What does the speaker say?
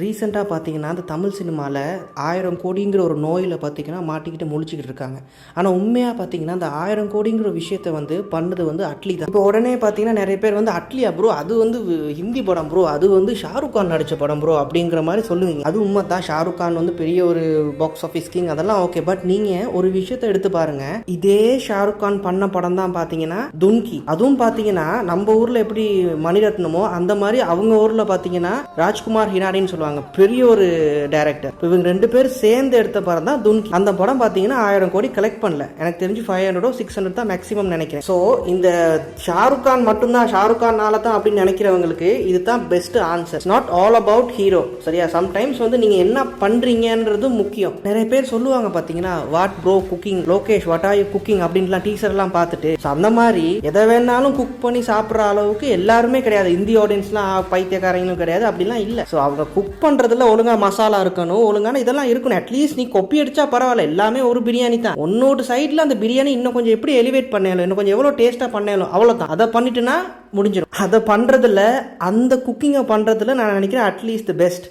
ரீசெண்டாக பார்த்தீங்கன்னா அந்த தமிழ் சினிமாவில் 1000 கோடிங்கிற ஒரு நோயில் பார்த்தீங்கன்னா மாட்டிக்கிட்டு முழிச்சிக்கிட்டு இருக்காங்க. ஆனால் உண்மையாக பார்த்தீங்கன்னா அந்த 1000 கோடிங்கிற விஷயத்தை பண்ணது அட்லி தான். இப்போ உடனே பார்த்தீங்கன்னா நிறைய பேர் அட்லியா ப்ரோ, அது ஹிந்தி படம் ப்ரோ, அது ஷாருக் கான் நடித்த படம் ப்ரோ அப்படிங்கிற மாதிரி சொல்லுவீங்க. அது உண்மை தான், ஷாருக் கான் பெரிய ஒரு பாக்ஸ் ஆஃபீஸ் கிங், அதெல்லாம் ஓகே. பட் நீங்கள் ஒரு விஷயத்தை எடுத்து பாருங்க, இதே ஷாருக் கான் பண்ண படம் தான் பார்த்தீங்கன்னா துன்கி. அதுவும் பார்த்தீங்கன்னா நம்ம ஊரில் எப்படி மணிரத்னமோ அந்த மாதிரி அவங்க ஊரில் பார்த்தீங்கன்னா ராஜ்குமார் ஹிரானின்னு சொல்லுவாங்க, பெரிய ஒரு டைரக்டர். இவங்க 2 பேர் சேர்ந்து எடுத்த படம் தான் துன்கி. அந்த படம் பார்த்தீங்கன்னா 1000 கோடி கலெக்ட் பண்ணல, எனக்கு தெரிஞ்சு 500 600 தான் மேக்ஸிமம் நினைக்கிறேன். ஸோ இந்த ஷாருக் கான் மட்டும்தான், ஷாருக் கான்னால தான் அப்படின்னு நினைக்கிறவங்களுக்கு இதுதான் best answer. Not all about hero, சரியா? சம்டைம்ஸ் நீங்க என்ன பண்றீங்கன்றது முக்கியம். நிறைய பேர் சொல்லுவாங்க பார்த்தீங்கன்னா, what bro cooking, Lokesh what are you cooking அப்படின்லாம் டீசர்லாம் பார்த்துட்டு. அந்த மாதிரி எதை வேணாலும் குக் பண்ணி சாப்பிட்ற அளவுக்கு எல்லாருமே கிடையாது. இந்திய ஆடியன்ஸ்லாம் பைத்தியக்காரங்களும் கிடையாது, அப்படிலாம் இல்லை. ஸோ அவங்க குக் பண்றதுல ஒழுங்கா மசாலா இருக்கணும், ஒழுங்கான இதெல்லாம் இருக்கணும். அட்லீஸ்ட் நீ கொப்பி அடிச்சா பரவாயில்ல, எல்லாமே ஒரு பிரியாணி தான். உன்னோட சைட்ல அந்த பிரியாணி இன்னும் கொஞ்சம் எப்படி எலிவேட் பண்ணாலும், இன்னும் கொஞ்சம் எவ்வளோ டேஸ்டா பண்ணாலும் அவ்வளோதான். அதை பண்ணிட்டுனா முடிஞ்சிடும். அதை பண்றதுல, அந்த குக்கிங்கை பண்றதுல நான் நினைக்கிறேன் அட்லீஸ்ட் பெஸ்ட்